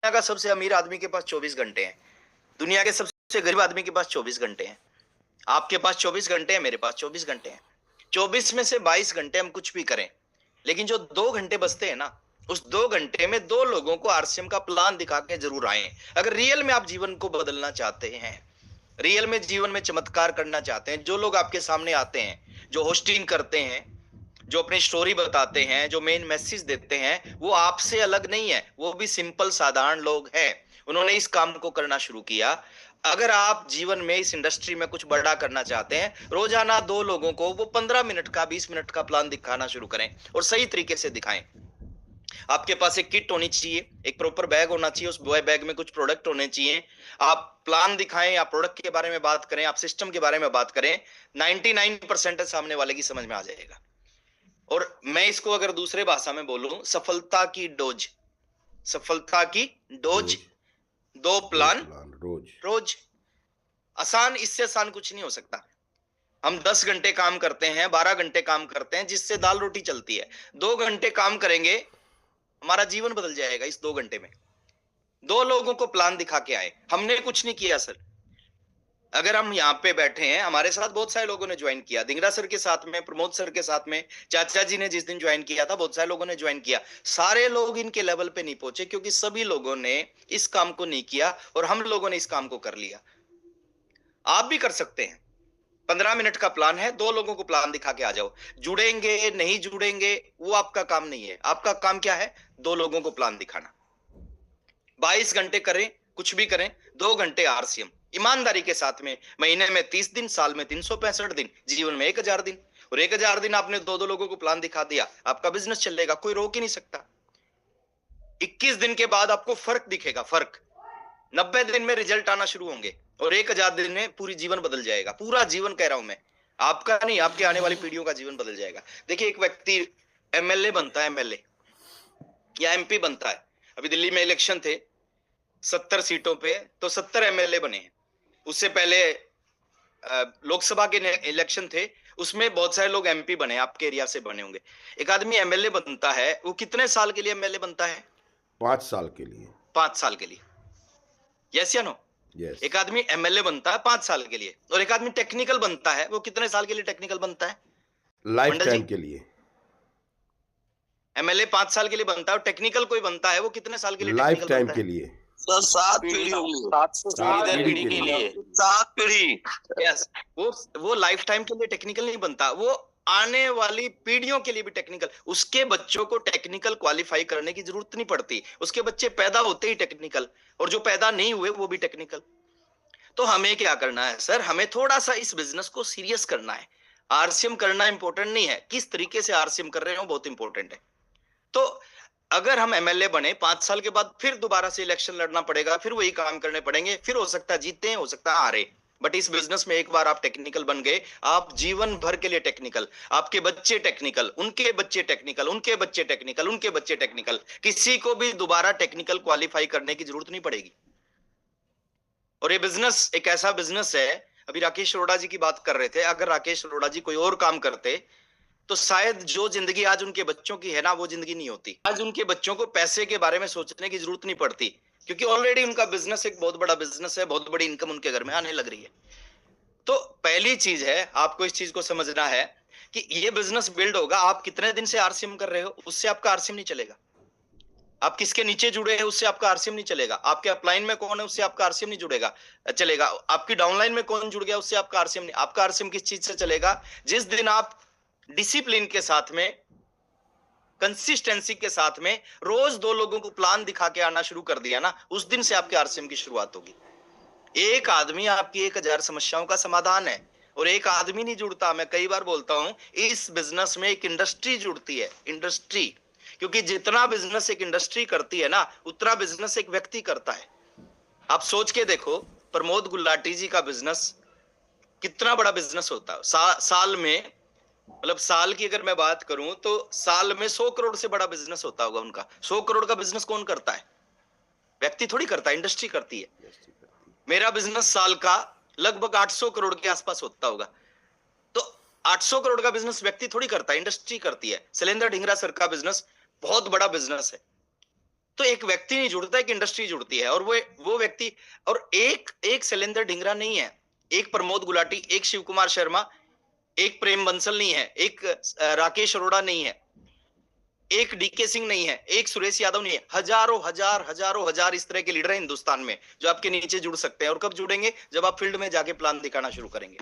का सबसे अमीर आदमी के पास 24 घंटे हैं। दुनिया के सबसे गरीब आदमी के पास 24 घंटे हैं। आपके पास 24 घंटे हैं, मेरे पास 24 घंटे हैं। 24 में से 22 घंटे हम कुछ भी करें, लेकिन जो 2 घंटे बचते हैं ना, उस 2 घंटे में 2 लोगों को आरसीएम का प्लान दिखा के जरूर आएं। अगर रियल में आप जीवन को बदलना चाहते हैं, रियल में जीवन में चमत्कार करना चाहते हैं, जो लोग आपके सामने आते हैं, जो होस्टिंग करते हैं, जो अपनी स्टोरी बताते हैं, जो मेन मैसेज देते हैं, वो आपसे अलग नहीं है। वो भी सिंपल साधारण लोग हैं। उन्होंने इस काम को करना शुरू किया। अगर आप जीवन में इस इंडस्ट्री में कुछ बड़ा करना चाहते हैं, रोजाना 2 लोगों को वो 15 मिनट का 20 मिनट का प्लान दिखाना शुरू करें और सही तरीके से दिखाएं। आपके पास एक किट होनी चाहिए, एक प्रॉपर बैग होना चाहिए, उस बैग में कुछ प्रोडक्ट होने चाहिए। आप प्लान दिखाएं, आप प्रोडक्ट के बारे में बात करें, आप सिस्टम के बारे में बात करें, 99% सामने वाले की समझ में आ जाएगा। और मैं इसको अगर दूसरे भाषा में बोलूं, सफलता की डोज, सफलता की डोज, 2 प्लान रोज रोज। आसान, इससे आसान कुछ नहीं हो सकता। हम 10 घंटे काम करते हैं, 12 घंटे काम करते हैं, जिससे दाल रोटी चलती है। 2 घंटे काम करेंगे, हमारा जीवन बदल जाएगा। इस 2 घंटे में 2 लोगों को प्लान दिखा के आए। हमने कुछ नहीं किया सर। अगर हम यहाँ पे बैठे हैं, हमारे साथ बहुत सारे लोगों ने ज्वाइन किया, धिंगरा सर के साथ में, प्रमोद सर के साथ में, चाचा जी ने जिस दिन ज्वाइन किया था, बहुत सारे लोगों ने ज्वाइन किया। सारे लोग इनके लेवल पे नहीं पहुंचे, क्योंकि सभी लोगों ने इस काम को नहीं किया और हम लोगों ने इस काम को कर लिया। आप भी कर सकते हैं। 15 मिनट का प्लान है, 2 लोगों को प्लान दिखा के आ जाओ। जुड़ेंगे नहीं जुड़ेंगे वो आपका काम नहीं है। आपका काम क्या है? 2 लोगों को प्लान दिखाना। 22 घंटे करें, कुछ भी करें, 2 घंटे आरसीएम ईमानदारी के साथ में। महीने में 30 दिन, साल में 365 दिन, जीवन में 1000 दिन। और 1000 दिन आपने 2-2 लोगों को प्लान दिखा दिया, आपका बिजनेस चलेगा, कोई रोक ही नहीं सकता। 21 दिन के बाद आपको फर्क दिखेगा, फर्क। 90 दिन में रिजल्ट आना शुरू होंगे और 1000 दिन में पूरी जीवन बदल जाएगा। पूरा जीवन कह रहा हूं मैं, आपका नहीं, आपके आने वाली पीढ़ियों का जीवन बदल जाएगा। देखिए, एक व्यक्ति एमएलए बनता है, एमएलए या एमपी बनता है। अभी दिल्ली में इलेक्शन थे, 70 सीटों पे तो 70 एमएलए बने हैं। उससे पहले लोकसभा के इलेक्शन थे, उसमें बहुत सारे लोग एमपी बने, आपके एरिया से बने होंगे। एक आदमी एमएलए बनता है, वो कितने साल के लिए एमएलए बनता है? 5 साल के लिए। 5 साल के लिए। यस या नो? यस। एक आदमी एमएलए बनता है 5 साल के लिए, और एक आदमी टेक्निकल बनता है, वो कितने साल के लिए टेक्निकल बनता है? लाइफ मंडल जी, टाइम के लिए। एमएलए 5 साल के लिए बनता है, और टेक्निकल कोई बनता है, वो कितने साल के लिए लाइफ टेक्निकल टाइम बनता के है? लिए। सर 7 पीढ़ी होगी, 7 पीढ़ी के लिए। 7 पीढ़ी। यस, वो लाइफ टाइम के लिए टेक्निकल नहीं बनता, वो आने वाली पीढ़ियों के लिए भी टेक्निकल। उसके बच्चों को टेक्निकल क्वालिफाई करने की जरूरत नहीं पड़ती, उसके बच्चे पैदा होते ही टेक्निकल, और जो पैदा नहीं हुए वो भी टेक्निकल। तो हमें क्या करना है सर? हमें थोड़ा सा इस बिजनेस को सीरियस करना है। आरसीएम करना इंपॉर्टेंट नहीं है, किस तरीके से आरसीएम कर रहे हो बहुत इंपॉर्टेंट है। तो अगर हम एमएलए बने, 5 साल के बाद फिर दोबारा से इलेक्शन लड़ना पड़ेगा, फिर वही काम करने पड़ेंगे, फिर हो सकता है जीते हैं, हो सकता है हारे। बट इस बिजनेस में एक बार आप टेक्निकल बन गए, आप जीवन भर के लिए टेक्निकल। आपके बच्चे टेक्निकल, उनके बच्चे टेक्निकल, उनके बच्चे टेक्निकल, उनके बच्चे टेक्निकल। किसी को भी दोबारा टेक्निकल क्वालिफाई करने की जरूरत नहीं पड़ेगी। और ये बिजनेस एक ऐसा बिजनेस है, अभी राकेश अरोड़ा जी की बात कर रहे थे, अगर राकेश अरोड़ा जी कोई और काम करते तो शायद जो जिंदगी आज उनके बच्चों की है ना, वो जिंदगी नहीं होती। आज उनके बच्चों को पैसे के बारे में सोचने की जरूरत नहीं पड़ती, क्योंकि ऑलरेडी उनका बिजनेस एक बहुत बड़ा बिजनेस है, बहुत बड़ी इनकम उनके घर में आने लग रही है। तो पहली चीज है, आपको इस चीज को समझना है कि ये बिजनेस बिल्ड होगा। आप कितने दिन से आरसीएम कर रहे हो, उससे आपका आरसीएम नहीं चलेगा। आप किसके नीचे जुड़े हैं, उससे आपका आरसीएम नहीं चलेगा। आपके अपलाइन में कौन है, उससे आपका आरसीएम नहीं जुड़ेगा चलेगा। आपकी डाउनलाइन में कौन जुड़ गया, उससे आपका आरसीएम नहीं। आपका आरसीएम किस चीज से चलेगा? जिस दिन आप डिसिप्लिन के साथ में, कंसिस्टेंसी के साथ में रोज 2 लोगों को प्लान दिखा के आना शुरू कर दिया ना, उस दिन से आपके आरसीएम की शुरुआत होगी। एक आदमी आपकी 1000 समस्याओं का समाधान है, और एक आदमी नहीं जुड़ता। मैं कई बार बोलता हूं, इस बिजनेस में एक इंडस्ट्री जुड़ती है, इंडस्ट्री। क्योंकि जितना बिजनेस एक इंडस्ट्री करती है ना, उतना बिजनेस एक व्यक्ति करता है। आप सोच के देखो, प्रमोद गुलाटी जी का बिजनेस कितना बड़ा बिजनेस होता है। साल में, मतलब साल की अगर मैं बात करूं तो साल में 100 करोड़ से बड़ा बिजनेस होता होगा उनका। 100 करोड़ का बिजनेस कौन करता है? व्यक्ति थोड़ी करता है, इंडस्ट्री करती है। मेरा बिजनेस साल का लगभग 800 करोड़ के आसपास होता होगा। तो 800 करोड़ का बिजनेस व्यक्ति थोड़ी करता है, इंडस्ट्री करती है। शैलेंद्र ढींगरा सर का बिजनेस बहुत बड़ा बिजनेस है। तो एक व्यक्ति नहीं जुड़ता, एक इंडस्ट्री जुड़ती है। और वो व्यक्ति, और एक शैलेंद्र ढींगरा नहीं है, एक प्रमोद गुलाटी, एक शिव कुमार शर्मा, एक प्रेम बंसल नहीं है, एक राकेश अरोड़ा नहीं है, एक डीके सिंह नहीं है, एक सुरेश यादव नहीं है। हजारों हजार इस तरह के लीडर हैं हिंदुस्तान में जो आपके नीचे जुड़ सकते हैं। और कब जुड़ेंगे? जब आप फील्ड में जाके प्लान दिखाना शुरू करेंगे।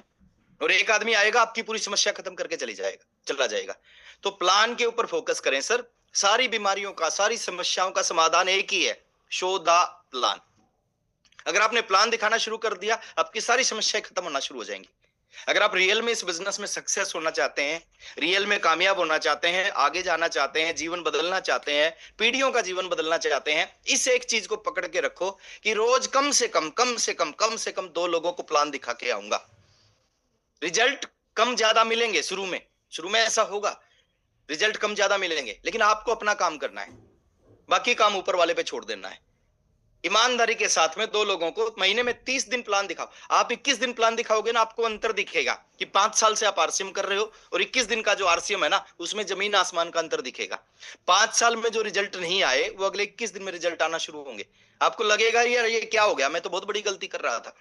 और एक आदमी आएगा, आपकी पूरी समस्या खत्म करके चला जाएगा। तो प्लान के ऊपर फोकस करें सर। सारी बीमारियों का, सारी समस्याओं का समाधान एक ही है, शो द प्लान। अगर आपने प्लान दिखाना शुरू कर दिया, आपकी सारी समस्याएं खत्म होना शुरू हो जाएंगी। अगर आप रियल में इस बिजनेस में सक्सेस होना चाहते हैं, रियल में कामयाब होना चाहते हैं, आगे जाना चाहते हैं, जीवन बदलना चाहते हैं, पीढ़ियों का जीवन बदलना चाहते हैं, इस एक चीज को पकड़ के रखो कि रोज कम से कम 2 लोगों को प्लान दिखा के आऊंगा। रिजल्ट कम ज्यादा मिलेंगे शुरू में ऐसा होगा, रिजल्ट कम ज्यादा मिलेंगे, लेकिन आपको अपना काम करना है, बाकी काम ऊपर वाले पे छोड़ देना है। ईमानदारी के साथ में 2 लोगों को महीने में 30 दिन प्लान दिखाओ। आप 21 दिन प्लान दिखाओगे ना, आपको अंतर दिखेगा कि 5 साल से आप आरसीएम कर रहे हो और 21 दिन का जो आरसीएम है ना, उसमें जमीन आसमान का अंतर दिखेगा। 5 साल में जो रिजल्ट नहीं आए, वो अगले 21 दिन में रिजल्ट आना शुरू होंगे। आपको लगेगा यार ये क्या हो गया, मैं तो बहुत बड़ी गलती कर रहा था।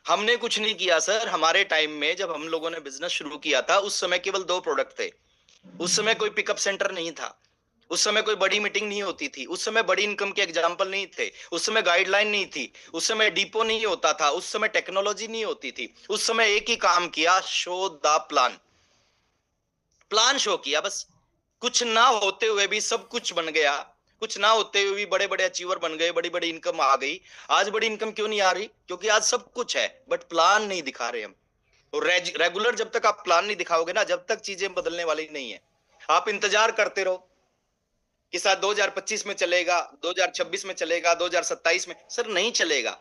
हमने कुछ नहीं किया सर। हमारे टाइम में जब हम लोगों ने बिजनेस शुरू किया था, उस समय केवल 2 प्रोडक्ट थे। उस समय कोई पिकअप सेंटर नहीं था, उस समय कोई बड़ी मीटिंग नहीं होती थी, उस समय बड़ी इनकम के एग्जाम्पल नहीं थे, उस समय गाइडलाइन नहीं थी, उस समय डिपो नहीं होता था, उस समय टेक्नोलॉजी नहीं होती थी। उस समय एक ही काम किया, शो द प्लान शो किया बस। कुछ ना होते हुए भी सब कुछ बन गया, कुछ ना होते हुए भी बड़े बड़े अचीवर बन गए, बड़ी बड़ी इनकम आ गई। आज बड़ी इनकम क्यों नहीं आ रही? क्योंकि आज सब कुछ है बट प्लान नहीं दिखा रहे हम। और रेगुलर जब तक आप प्लान नहीं दिखाओगे ना, जब तक चीजें बदलने वाली नहीं है। आप इंतजार करते रहो कि शायद 2025 में चलेगा, 2026 में चलेगा, 2027 में। सर नहीं चलेगा,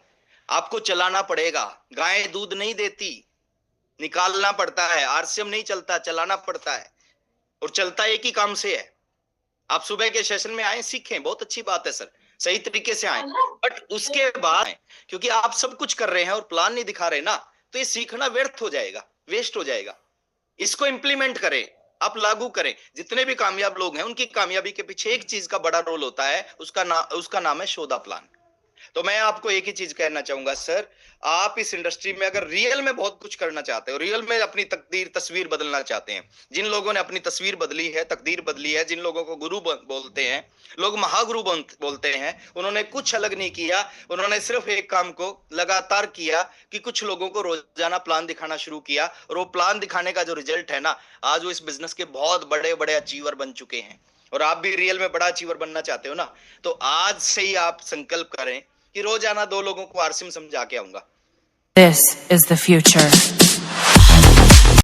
आपको चलाना पड़ेगा। गाय दूध नहीं देती, निकालना पड़ता है। आरसीएम नहीं चलता, चलाना पड़ता है। और चलता एक ही काम से है। आप सुबह के सेशन में आए, सीखें, बहुत अच्छी बात है सर, सही तरीके से आए, बट उसके बाद क्योंकि आप सब कुछ कर रहे हैं और प्लान नहीं दिखा रहे ना, तो ये सीखना व्यर्थ हो जाएगा, वेस्ट हो जाएगा। इसको इंप्लीमेंट करें, आप लागू करें। जितने भी कामयाब लोग हैं, उनकी कामयाबी के पीछे एक चीज का बड़ा रोल होता है, उसका नाम है शो द प्लान। तो मैं आपको एक ही चीज कहना चाहूंगा सर, आप इस इंडस्ट्री में अगर रियल में बहुत कुछ करना चाहते हो, रियल में अपनी तस्वीर बदलना चाहते हैं, जिन लोगों ने अपनी तस्वीर बदली है, तकदीर बदली है, जिन लोगों को गुरु बोलते हैं, लोग महागुरु बोलते हैं, उन्होंने कुछ अलग नहीं किया। उन्होंने सिर्फ एक काम को लगातार किया कि कुछ लोगों को रोजाना प्लान दिखाना शुरू किया। और वो प्लान दिखाने का जो रिजल्ट है ना, आज वो इस बिजनेस के बहुत बड़े बड़े अचीवर बन चुके हैं। और आप भी रियल में बड़ा अचीवर बनना चाहते हो ना, तो आज से ही आप संकल्प करें कि रोजाना 2 लोगों को आरसीएम समझा के आऊंगा। This is the future.